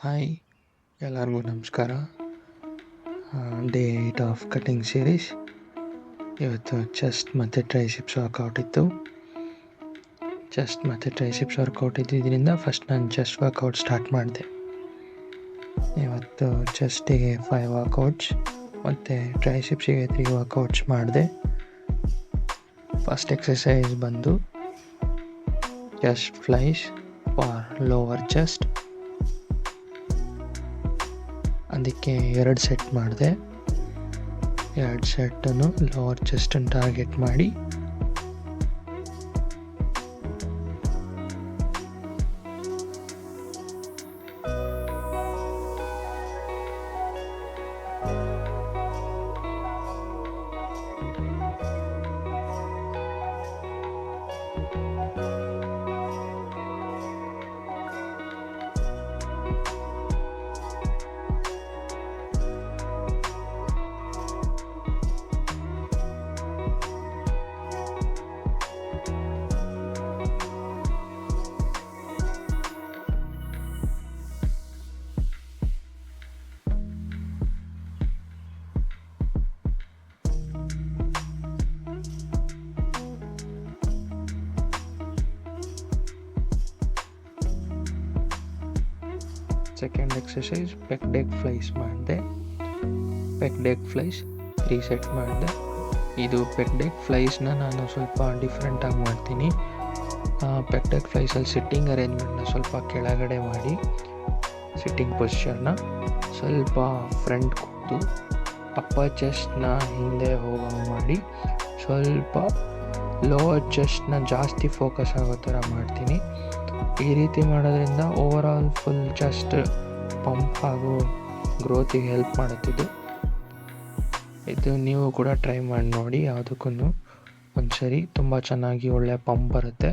Hi, ಎಲ್ಲರಿಗೂ ನಮಸ್ಕಾರ. Day 8 of cutting series. ಇವತ್ತು ಚೆಸ್ಟ್ ಮತ್ತು ಟ್ರೈಸಿಪ್ಸ್ ವರ್ಕೌಟ್ ಇತ್ತು. ಚೆಸ್ಟ್ ಮತ್ತು ಟ್ರೈಸಿಪ್ಸ್ ವರ್ಕೌಟ್ ಇದ್ದಿದ್ದರಿಂದ ಫಸ್ಟ್ ನಾನು ಚೆಸ್ಟ್ ವರ್ಕೌಟ್ ಸ್ಟಾರ್ಟ್ ಮಾಡಿದೆ. ಇವತ್ತು ಚೆಸ್ಟಿಗೆ 5 ವರ್ಕೌಟ್ಸ್ ಮತ್ತು ಟ್ರೈಸಿಪ್ಸಿಗೆ 3 ವರ್ಕೌಟ್ಸ್ ಮಾಡಿದೆ. ಫಸ್ಟ್ ಎಕ್ಸಸೈಸ್ ಬಂದು chest flies for lower chest. ಅದಕ್ಕೆ 2 ಸೆಟ್ ಮಾಡಿದೆ. 2 ಸೆಟ್ಟನ್ನು ಲೋವರ್ ಚೆಸ್ಟನ್ನು ಟಾರ್ಗೆಟ್ ಮಾಡಿ second exercise peg deck flies ಮಾಡಿದೆ. ಪೆಕ್ ಡೆಕ್ ಫ್ಲೈಸ್ 3 ಸೆಟ್ ಮಾಡಿದೆ. ಇದು ಪೆಕ್ ಡೆಕ್ ಫ್ಲೈಸ್ನ ನಾನು ಸ್ವಲ್ಪ ಡಿಫ್ರೆಂಟಾಗಿ ಮಾಡ್ತೀನಿ. ಪೆಕ್ ಡೆಕ್ ಫ್ಲೈಸಲ್ಲಿ ಸಿಟ್ಟಿಂಗ್ ಅರೇಂಜ್ಮೆಂಟ್ನ ಸ್ವಲ್ಪ ಕೆಳಗಡೆ ಮಾಡಿ, ಸಿಟ್ಟಿಂಗ್ ಪೊಸಿಷನ್ನ ಸ್ವಲ್ಪ ಫ್ರಂಟ್ ಕೂತು ಅಪ್ಪರ್ ಚೆಸ್ಟ್ನ ಹಿಂದೆ ಹೋಗಂಗೆ ಮಾಡಿ, ಸ್ವಲ್ಪ ಲೋವರ್ ಚೆಸ್ಟ್ನ ಜಾಸ್ತಿ ಫೋಕಸ್ ಆಗೋ ಥರ ಮಾಡ್ತೀನಿ. ಈ ರೀತಿ ಮಾಡೋದ್ರಿಂದ over all full chest pump ಹಾಗೂ ಗ್ರೋತಿಗೆ ಹೆಲ್ಪ್ ಮಾಡುತ್ತಿದ್ದು. ಇದು ನೀವು ಕೂಡ ಟ್ರೈ ಮಾಡಿ ನೋಡಿ. ಯಾವುದಕ್ಕೂ ಒಂದ್ಸರಿ ತುಂಬ ಚೆನ್ನಾಗಿ ಒಳ್ಳೆ ಪಂಪ್ ಬರುತ್ತೆ.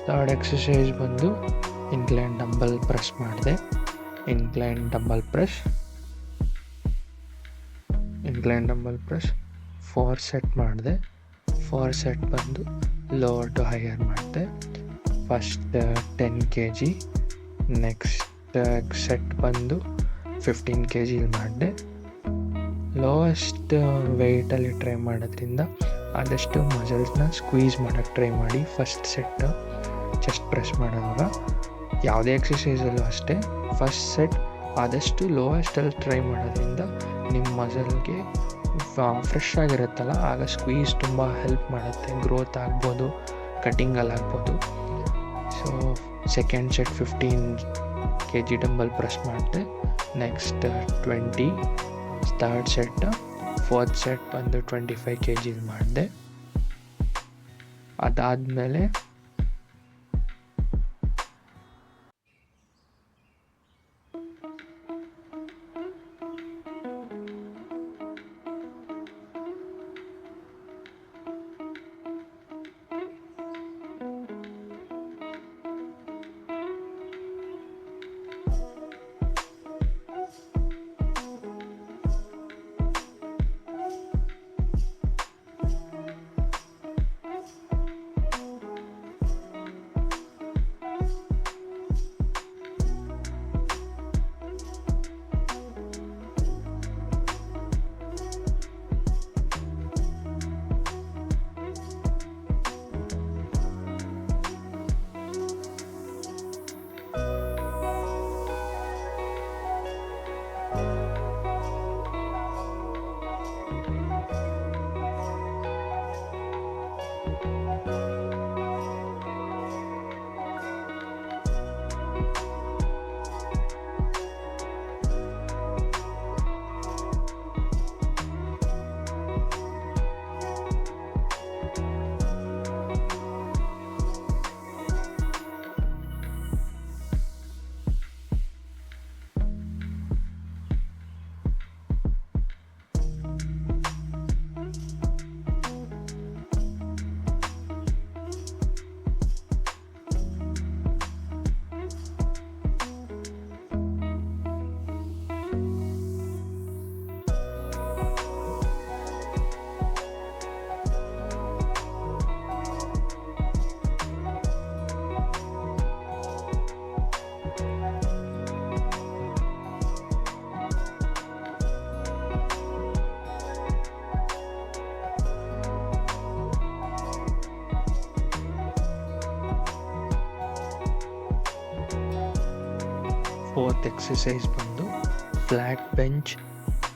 ಥರ್ಡ್ ಎಕ್ಸಸೈಸ್ ಬಂದು ಇನ್ಕ್ಲೈನ್ ಡಂಬಲ್ ಪ್ರೆಸ್ ಮಾಡಿದೆ. ಇನ್ಕ್ಲೈನ್ ಡಂಬಲ್ ಪ್ರೆಸ್ 4 ಸೆಟ್ ಮಾಡಿದೆ. 4 ಸೆಟ್ ಬಂದು ಲೋವರ್ ಟು ಹೈಯರ್ ಮಾಡಿದೆ. ಫಸ್ಟ್ 10 kg, ನೆಕ್ಸ್ಟ್ ಸೆಟ್ ಬಂದು 15 kg ಮಾಡಿದೆ. ಲೋವೆಸ್ಟ್ ವೆಯ್ಟಲ್ಲಿ ಟ್ರೈ ಮಾಡೋದ್ರಿಂದ ಆದಷ್ಟು ಮಸಲ್ಸ್ನ ಸ್ಕ್ವೀಸ್ ಮಾಡೋಕ್ಕೆ ಟ್ರೈ ಮಾಡಿ. ಫಸ್ಟ್ ಸೆಟ್ ಚೆಸ್ಟ್ ಪ್ರೆಸ್ ಮಾಡುವಾಗ ಯಾವುದೇ ಎಕ್ಸಸೈಸಲ್ಲೂ ಅಷ್ಟೇ, ಫಸ್ಟ್ ಸೆಟ್ ಆದಷ್ಟು ಲೋವೆಸ್ಟಲ್ಲಿ ಟ್ರೈ ಮಾಡೋದ್ರಿಂದ ನಿಮ್ಮ ಮಸಲ್ಗೆ ಫ್ರೆಶ್ ಆಗಿರುತ್ತಲ್ಲ, ಆಗ ಸ್ಕ್ವೀಸ್ ತುಂಬ ಹೆಲ್ಪ್ ಮಾಡುತ್ತೆ. ಗ್ರೋತ್ ಆಗ್ಬೋದು, ಕಟಿಂಗಲ್ಲಿ ಆಗ್ಬೋದು. So second set 15 kg dumbbell press ಮಾಡಿದೆ. Next 20. Third set, fourth set ಬಂದು 25 kg ಮಾಡಿದೆ. ಅದಾದಮೇಲೆ ಫೋರ್ತ್ ಎಕ್ಸಸೈಸ್ ಬಂದು ಫ್ಲ್ಯಾಟ್ ಬೆಂಚ್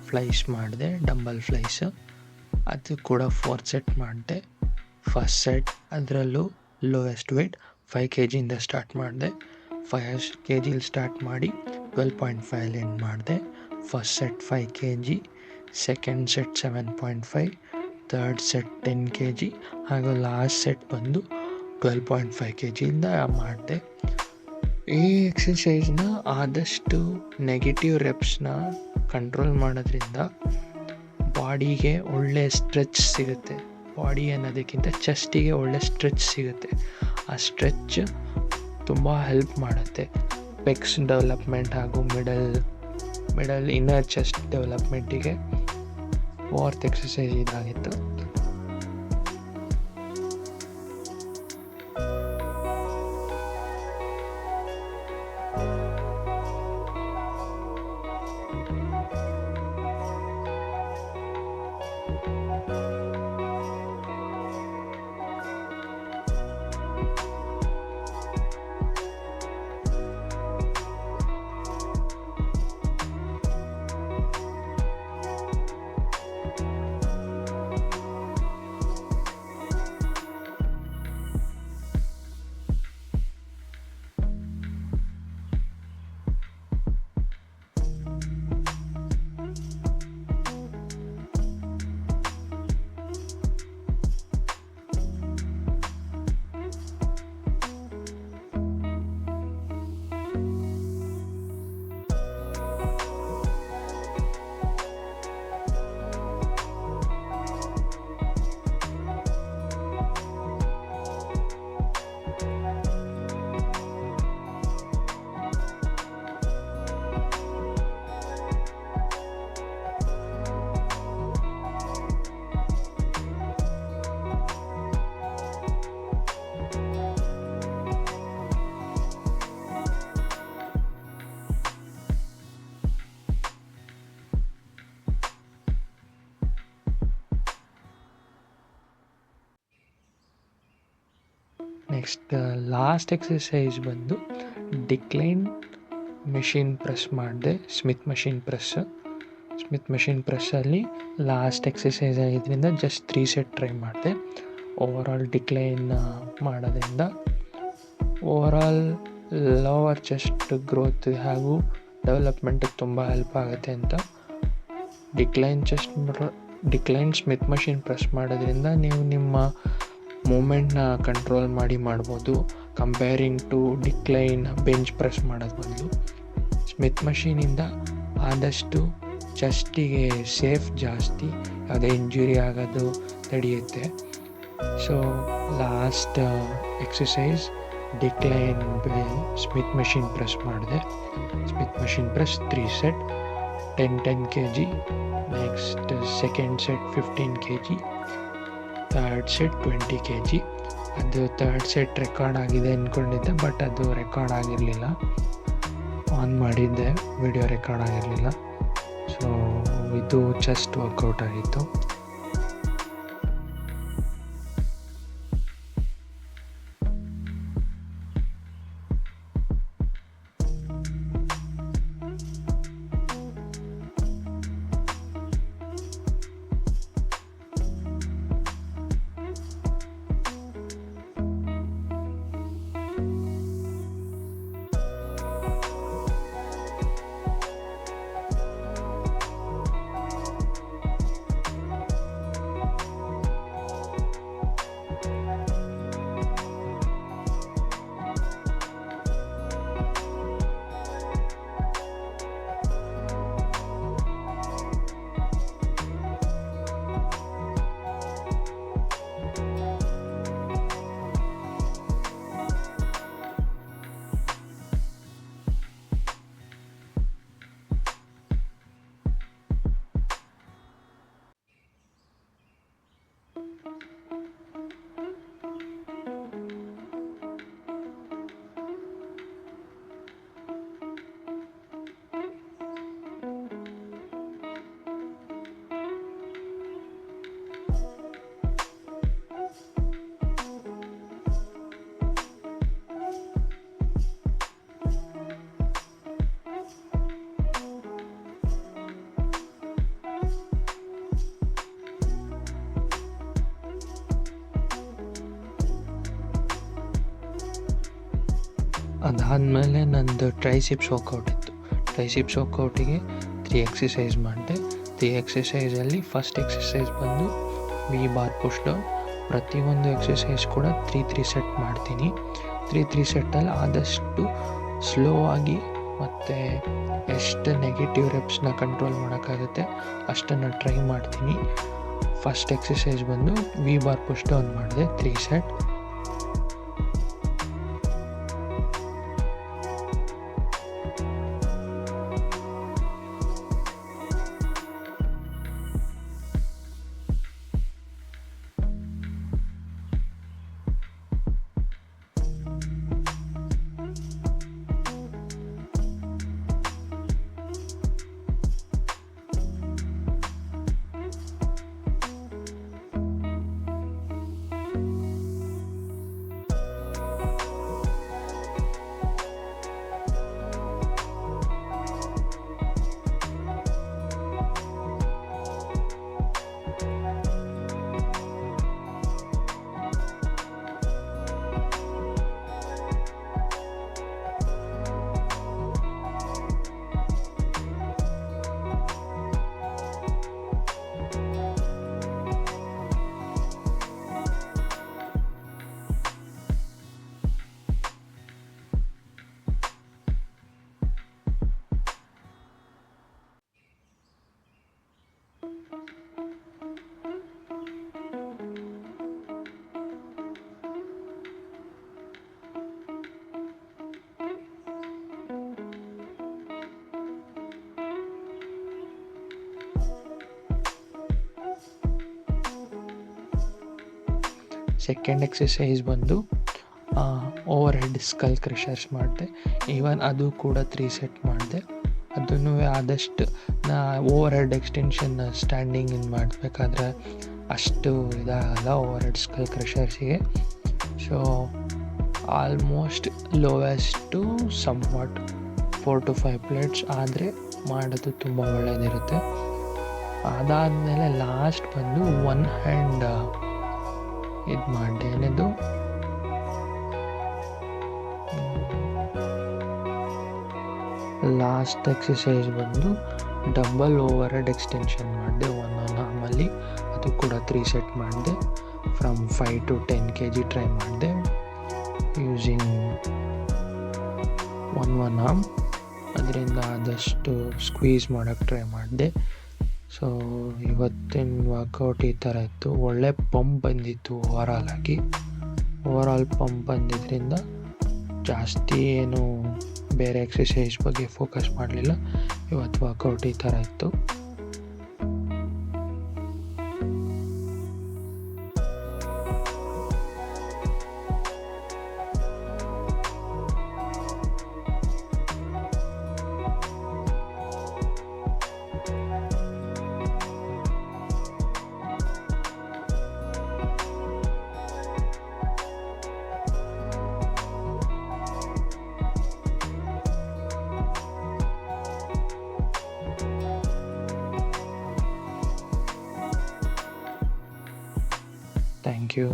ಫ್ಲೈಸ್ ಮಾಡಿದೆ, ಡಂಬಲ್ ಫ್ಲೈಸ್. ಅದು ಕೂಡ 4 ಸೆಟ್ ಮಾಡಿದೆ. ಫಸ್ಟ್ ಸೆಟ್ ಅದರಲ್ಲೂ ಲೋಯೆಸ್ಟ್ ವೇಟ್ 5 kg ಸ್ಟಾರ್ಟ್ ಮಾಡಿದೆ. 5 kg ಸ್ಟಾರ್ಟ್ ಮಾಡಿ 12.5 ಎಂಡ್ ಮಾಡಿದೆ. First set 5 kg, second set 7.5, third set 10 kg, ಹಾಗೂ ಲಾಸ್ಟ್ ಸೆಟ್ ಬಂದು 12.5 kg ಮಾಡಿದೆ. ಈ ಎಕ್ಸಸೈಸ್ನ ಆದಷ್ಟು ನೆಗೆಟಿವ್ ರೆಪ್ಸ್ನ ಕಂಟ್ರೋಲ್ ಮಾಡೋದ್ರಿಂದ ಬಾಡಿಗೆ ಒಳ್ಳೆ ಸ್ಟ್ರೆಚ್ ಸಿಗುತ್ತೆ. ಬಾಡಿ ಅನ್ನೋದಕ್ಕಿಂತ ಚೆಸ್ಟಿಗೆ ಒಳ್ಳೆ ಸ್ಟ್ರೆಚ್ ಸಿಗುತ್ತೆ. ಆ ಸ್ಟ್ರೆಚ್ ತುಂಬ ಹೆಲ್ಪ್ ಮಾಡುತ್ತೆ ಪೆಕ್ಸ್ ಡೆವಲಪ್ಮೆಂಟ್ ಹಾಗೂ ಮಿಡಲ್ ಇನ್ನರ್ ಚೆಸ್ಟ್ ಡೆವಲಪ್ಮೆಂಟಿಗೆ. ಫೋರ್ತ್ ಎಕ್ಸಸೈಸ್ ಇದಾಗಿತ್ತು. ನೆಕ್ಸ್ಟ್ ಲಾಸ್ಟ್ ಎಕ್ಸಸೈಸ್ ಬಂದು ಡಿಕ್ಲೈನ್ ಮೆಷಿನ್ ಪ್ರೆಸ್ ಮಾಡಿದೆ. ಸ್ಮಿತ್ ಮೆಷಿನ್ ಪ್ರೆಸ್ಸಲ್ಲಿ ಲಾಸ್ಟ್ ಎಕ್ಸಸೈಸ್ ಆಗಿದ್ದರಿಂದ ಜಸ್ಟ್ 3 ಸೆಟ್ ಟ್ರೈ ಮಾಡಿದೆ. ಓವರಾಲ್ ಡಿಕ್ಲೈನ್ ಮಾಡೋದ್ರಿಂದ ಓವರಾಲ್ ಲೋವರ್ ಚೆಸ್ಟ್ ಗ್ರೋತ್ ಹಾಗೂ ಡೆವಲಪ್ಮೆಂಟಿಗೆ ತುಂಬ ಹೆಲ್ಪ್ ಆಗುತ್ತೆ ಅಂತ ಡಿಕ್ಲೈನ್ ಸ್ಮಿತ್ ಮಷಿನ್ ಪ್ರೆಸ್ ಮಾಡೋದ್ರಿಂದ ನೀವು ನಿಮ್ಮ ಮೂಮೆಂಟ್ನ ಕಂಟ್ರೋಲ್ ಮಾಡ್ಬೋದು. Comparing to decline bench press ಮಾಡೋದು ಬದಲು ಸ್ಮಿತ್ ಮಷೀನಿಂದ ಆದಷ್ಟು ಚೆಸ್ಟಿಗೆ ಸೇಫ್ ಜಾಸ್ತಿ, ಯಾವುದೇ ಇಂಜುರಿ ಆಗೋದು ತಡೆಯುತ್ತೆ. So last exercise decline Smith machine press ಮಾಡಿದೆ. Smith machine press 3 set 10 kg. Next second set 15 kg, third set 20 kg. ಅದು ಥರ್ಡ್ ಸೆಟ್ ರೆಕಾರ್ಡ್ ಆಗಿದೆ ಅಂದ್ಕೊಂಡಿದ್ದೆ, ಬಟ್ ಅದು ರೆಕಾರ್ಡ್ ಆಗಿರಲಿಲ್ಲ. ಆನ್ ಮಾಡಿದ್ದೆ, ವಿಡಿಯೋ ರೆಕಾರ್ಡ್ ಆಗಿರಲಿಲ್ಲ. ಸೊ ಇದು ಚೆಸ್ಟ್ ವರ್ಕೌಟ್ ಆಗಿತ್ತು. ಅದಾದಮೇಲೆ ನಂದು ಟ್ರೈಸಿಪ್ಸ್ ವರ್ಕೌಟ್ ಇತ್ತು. ಟ್ರೈಸಿಪ್ಸ್ ವರ್ಕೌಟಿಗೆ 3 ಎಕ್ಸಸೈಸ್ ಮಾಡಿದೆ. 3 ಎಕ್ಸಸೈಸಲ್ಲಿ ಫಸ್ಟ್ ಎಕ್ಸಸೈಸ್ ಬಂದು ವಿ ಬಾರ್ ಪುಷ್ ಡೌನ್. ಪ್ರತಿಯೊಂದು ಎಕ್ಸಸೈಸ್ ಕೂಡ 3 ಸೆಟ್ ಮಾಡ್ತೀನಿ. 3 ಸೆಟ್ಟಲ್ಲಿ ಆದಷ್ಟು ಸ್ಲೋ ಆಗಿ ಮತ್ತು ಎಷ್ಟು ನೆಗೆಟಿವ್ ರೆಪ್ಸ್ನ ಕಂಟ್ರೋಲ್ ಮಾಡೋಕ್ಕಾಗುತ್ತೆ ಅಷ್ಟನ್ನು ಟ್ರೈ ಮಾಡ್ತೀನಿ. ಫಸ್ಟ್ ಎಕ್ಸಸೈಸ್ ಬಂದು ವಿ ಬಾರ್ ಪುಷ್ ಡೌನ್ ಮಾಡಿದೆ 3 ಸೆಟ್. ಸೆಕೆಂಡ್ ಎಕ್ಸಸೈಸ್ ಬಂದು ಓವರ್ ಹೆಡ್ ಸ್ಕಲ್ ಕ್ರಷರ್ಸ್ ಮಾಡಿದೆ. ಈವನ್ ಅದು ಕೂಡ 3 ಸೆಟ್ ಮಾಡಿದೆ. ಅದನ್ನು ಆದಷ್ಟು ಓವರ್ ಹೆಡ್ ಎಕ್ಸ್ಟೆನ್ಷನ್ ಸ್ಟ್ಯಾಂಡಿಂಗ್ ಮಾಡಬೇಕಾದ್ರೆ ಅಷ್ಟು ಇದಾಗಲ್ಲ ಓವರ್ ಹೆಡ್ ಸ್ಕಲ್ ಕ್ರಷರ್ಸಿಗೆ. So almost lowest somewhat 4 to 5 plates ಆದರೆ ಮಾಡೋದು ತುಂಬ ಒಳ್ಳೆಯದಿರುತ್ತೆ. ಅದಾದಮೇಲೆ ಲಾಸ್ಟ್ ಬಂದು 1 ಹ್ಯಾಂಡ್ ಇದು ಮಾಡಿದೆ. ಏನಿದು ಲಾಸ್ಟ್ ಎಕ್ಸಸೈಸ್ ಬಂದು ಡಬಲ್ ಓವರ್ ಹೆಡ್ ಎಕ್ಸ್ಟೆನ್ಷನ್ ಮಾಡಿದೆ 1 ಆರ್ಮಲ್ಲಿ. ಅದು ಕೂಡ 3 ಸೆಟ್ ಮಾಡಿದೆ. ಫ್ರಮ್ 5 to 10 kg ಟ್ರೈ ಮಾಡಿದೆ ಯೂಸಿಂಗ್ 1 ಆರ್ಮ್. ಅದರಿಂದ ಆದಷ್ಟು ಸ್ಕ್ವೀಸ್ ಮಾಡೋಕ್ಕೆ ಟ್ರೈ ಮಾಡಿದೆ. ಸೊ ಇವತ್ತಿನ ವರ್ಕೌಟ್ ಈ ಥರ ಇತ್ತು. ಒಳ್ಳೆ ಪಂಪ್ ಬಂದಿತ್ತು ಓವರ್ ಆಲ್ ಪಂಪ್ ಬಂದಿದ್ದರಿಂದ ಜಾಸ್ತಿ ಏನು ಬೇರೆ ಎಕ್ಸಸೈಸ್ ಬಗ್ಗೆ ಫೋಕಸ್ ಮಾಡಲಿಲ್ಲ. ಇವತ್ತು ವರ್ಕೌಟ್ ಈ ಥರ ಇತ್ತು. Thank you.